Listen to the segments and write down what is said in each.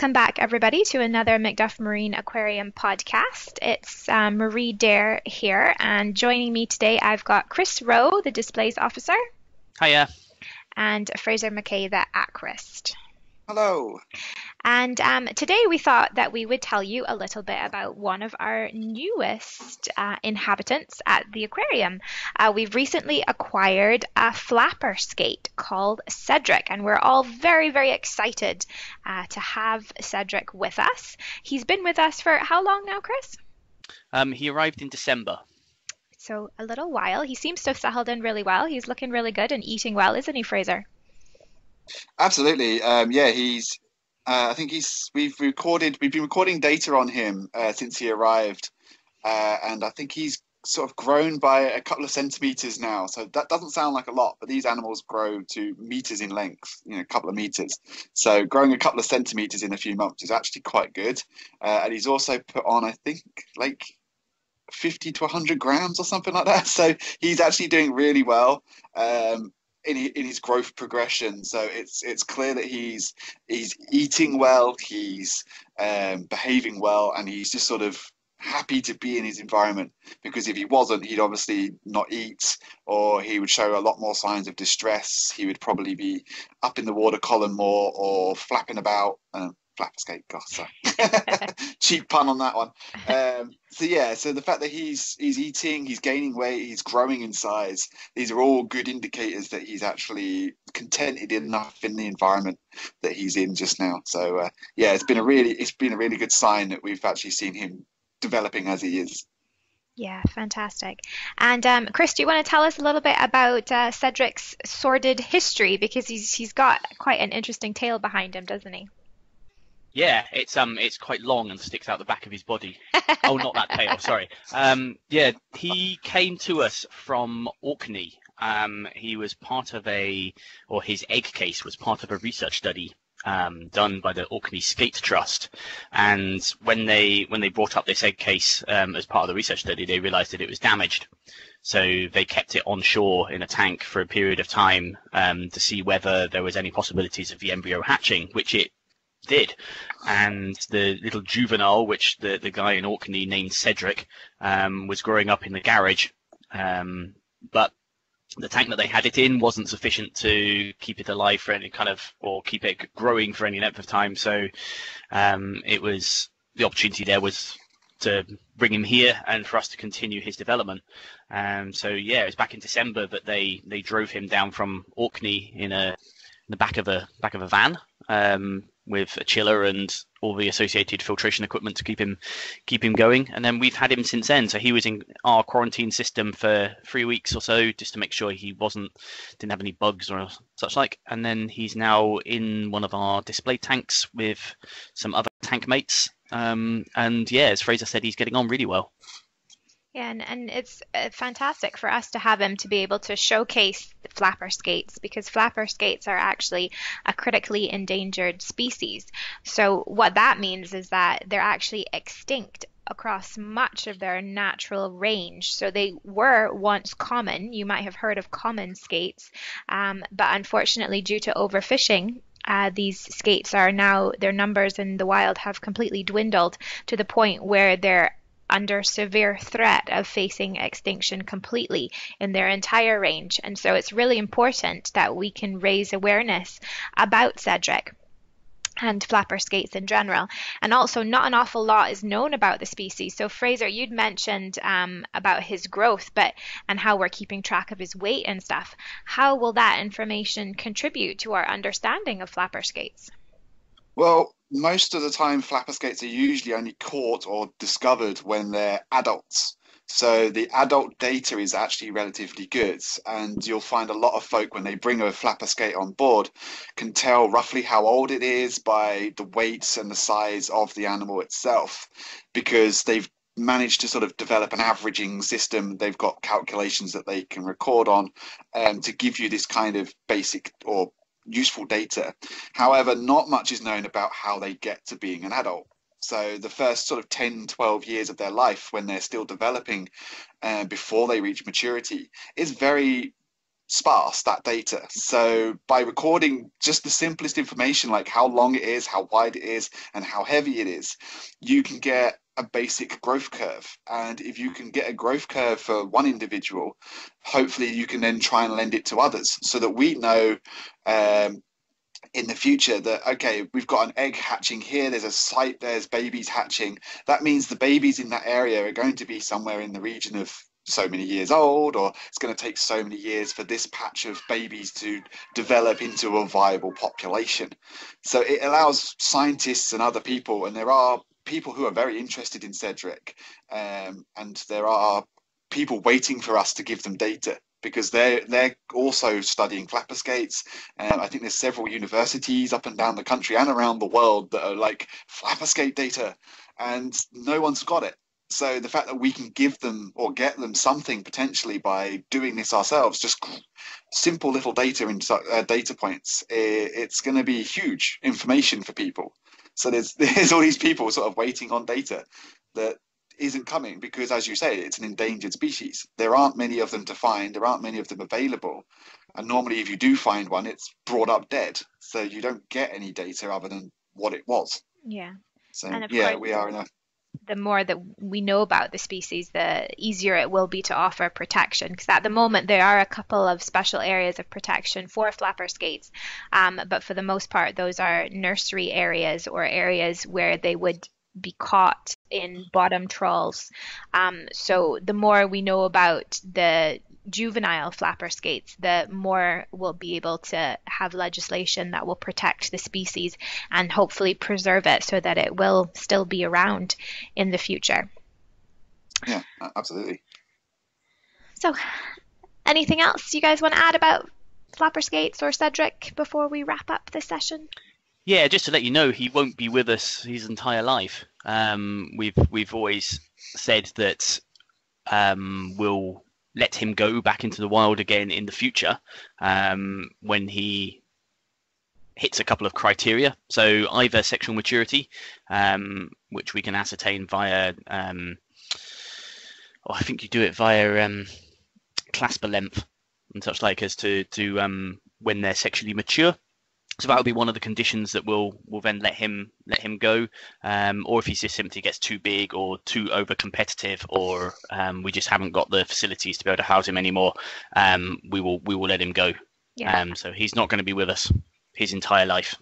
Welcome back, everybody, to another Macduff Marine Aquarium podcast. It's Marie Dare here, and joining me today, I've got Chris Rowe, the displays officer, Hiya. and Frazer McKay, the aquarist. Hello. And today we thought that we would tell you a little bit about one of our newest inhabitants at the aquarium. We've recently acquired a flapper skate called Cedric, and we're all very, very excited to have Cedric with us. He's been with us for how long now, Chris? He arrived in December. So a little while. He seems to have settled in really well. He's looking really good and eating well, isn't he, Fraser? Absolutely. Yeah, he's. I think we've been recording data on him since he arrived, and I think he's sort of grown by a couple of centimeters now. So that doesn't sound like a lot, but these animals grow to meters in length, a couple of meters. So growing a couple of centimeters in a few months is actually quite good. And he's also put on, I think, like 50 to 100 grams or something like that. So he's actually doing really well. In his growth progression, so it's clear that he's eating well, he's behaving well, and he's just sort of happy to be in his environment. Because if he wasn't, he'd obviously not eat, or he would show a lot more signs of distress. He would probably be up in the water column more, or flapping about. Flapper skate, gosh, sorry. Cheap pun on that one. So the fact that he's eating, he's gaining weight, he's growing in size, these are all good indicators that he's actually contented enough in the environment that he's in just now. So it's been a really good sign that we've actually seen him developing as he is. Yeah, fantastic. And Chris, do you want to tell us a little bit about Cedric's sordid history? Because he's got quite an interesting tale behind him, doesn't he? Yeah, it's quite long and sticks out the back of his body. Oh, not that tail, sorry. He came to us from Orkney. He was his egg case was part of a research study done by the Orkney Skate Trust. And when they brought up this egg case as part of the research study, they realised that it was damaged. So they kept it on shore in a tank for a period of time to see whether there was any possibilities of the embryo hatching, which it did. And the little juvenile, which the guy in Orkney named Cedric, was growing up in the garage, but the tank that they had it in wasn't sufficient to keep it alive for any or keep it growing for any length of time. So the opportunity there was to bring him here and for us to continue his development. It was back in December that they drove him down from Orkney in the back of a van, with a chiller and all the associated filtration equipment to keep him going. And then we've had him since then. So he was in our quarantine system for 3 weeks or so, just to make sure he didn't have any bugs or such like. And then he's now in one of our display tanks with some other tank mates. As Fraser said, he's getting on really well. Yeah, and it's fantastic for us to have him to be able to showcase flapper skates, because flapper skates are actually a critically endangered species. So what that means is that they're actually extinct across much of their natural range. So they were once common. You might have heard of common skates, but unfortunately, due to overfishing, these skates are now, their numbers in the wild have completely dwindled to the point where they're under severe threat of facing extinction completely in their entire range. And so it's really important that we can raise awareness about Cedric and flapper skates in general. And also, not an awful lot is known about the species. So Fraser, you'd mentioned about his growth and how we're keeping track of his weight and stuff. How will that information contribute to our understanding of flapper skates? Well, most of the time, flapper skates are usually only caught or discovered when they're adults. So the adult data is actually relatively good. And you'll find a lot of folk, when they bring a flapper skate on board, can tell roughly how old it is by the weight and the size of the animal itself, because they've managed to sort of develop an averaging system. They've got calculations that they can record on to give you this kind of basic or useful data. However, not much is known about how they get to being an adult. So the first sort of 10, 12 years of their life, when they're still developing before they reach maturity, is very sparse, that data. So by recording just the simplest information, like how long it is, how wide it is, and how heavy it is, you can get a basic growth curve. And if you can get a growth curve for one individual, hopefully you can then try and lend it to others, so that we know in the future that, okay, we've got an egg hatching here, there's a site, there's babies hatching. That means the babies in that area are going to be somewhere in the region of so many years old, or it's going to take so many years for this patch of babies to develop into a viable population. So it allows scientists and other people, and there are people who are very interested in Cedric, and there are people waiting for us to give them data, because they're also studying flapper skates. I think there's several universities up and down the country and around the world that are like, flapper skate data, and no one's got it. So the fact that we can give them or get them something potentially by doing this ourselves, just simple little data and data points, it's going to be huge information for people. So there's all these people sort of waiting on data that isn't coming, because, as you say, it's an endangered species. There aren't many of them to find. There aren't many of them available. And normally if you do find one, it's brought up dead. So you don't get any data other than what it was. Yeah. So And of yeah, course, we are in a... the more that we know about the species, the easier it will be to offer protection. Because at the moment, there are a couple of special areas of protection for flapper skates. But for the most part, those are nursery areas, or areas where they would be caught in bottom trawls. So the more we know about the juvenile flapper skates, the more we'll be able to have legislation that will protect the species and hopefully preserve it so that it will still be around in the future. Yeah, absolutely. So anything else you guys want to add about flapper skates or Cedric before we wrap up this session? Yeah, just to let you know, he won't be with us his entire life. We've always said that we'll let him go back into the wild again in the future, when he hits a couple of criteria. So either sexual maturity, which we can ascertain via, I think you do it via clasper length and such like, as to when they're sexually mature. So that will be one of the conditions that we'll then let him go, or if he just simply gets too big or too over competitive, or we just haven't got the facilities to be able to house him anymore, we will let him go. Yeah. So he's not going to be with us his entire life.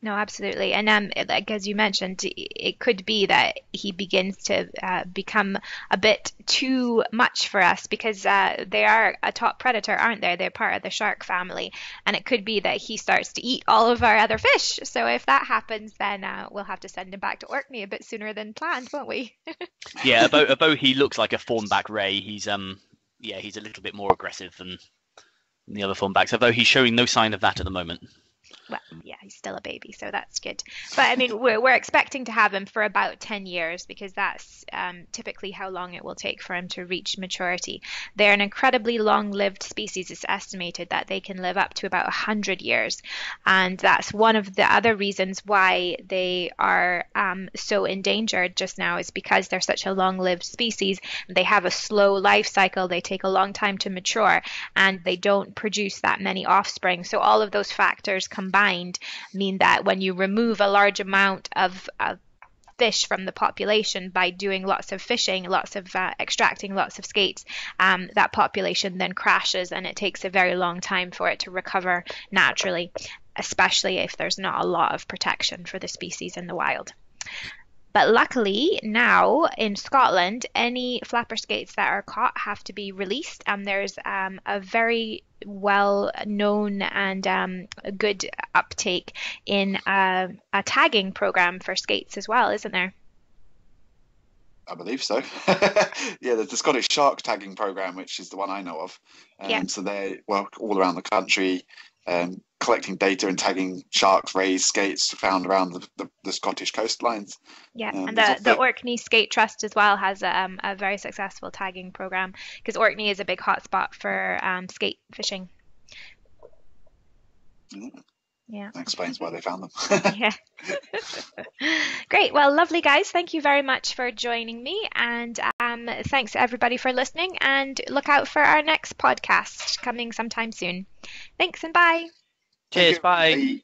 No, absolutely. And like as you mentioned, it could be that he begins to become a bit too much for us, because they are a top predator, aren't they? They're part of the shark family. And it could be that he starts to eat all of our other fish. So if that happens, then we'll have to send him back to Orkney a bit sooner than planned, won't we? Yeah, although he looks like a fawnback ray, he's a little bit more aggressive than the other fawnbacks, although he's showing no sign of that at the moment. Well, yeah, he's still a baby, so that's good. But I mean, we're expecting to have him for about 10 years, because that's typically how long it will take for him to reach maturity. They're an incredibly long-lived species. It's estimated that they can live up to about 100 years. And that's one of the other reasons why they are so endangered just now, is because they're such a long-lived species. They have a slow life cycle. They take a long time to mature, and they don't produce that many offspring. So all of those factors combined mean that when you remove a large amount of fish from the population by doing lots of fishing, lots of extracting lots of skates, that population then crashes, and it takes a very long time for it to recover naturally, especially if there's not a lot of protection for the species in the wild. But luckily now in Scotland, any flapper skates that are caught have to be released, and there's a very well known and good uptake in a tagging program for skates as well, isn't there? I believe so. Yeah, there's the Scottish Shark Tagging Program, which is the one I know of. Yeah. So they're all around the country, collecting data and tagging sharks, rays, skates found around the Scottish coastlines. Yeah, and the Orkney Skate Trust as well has a very successful tagging program, because Orkney is a big hotspot for skate fishing. Yeah. Yeah. That explains why they found them. Yeah. Great. Well, lovely guys. Thank you very much for joining me. And thanks everybody for listening. And look out for our next podcast coming sometime soon. Thanks and bye. Cheers. Bye. Bye.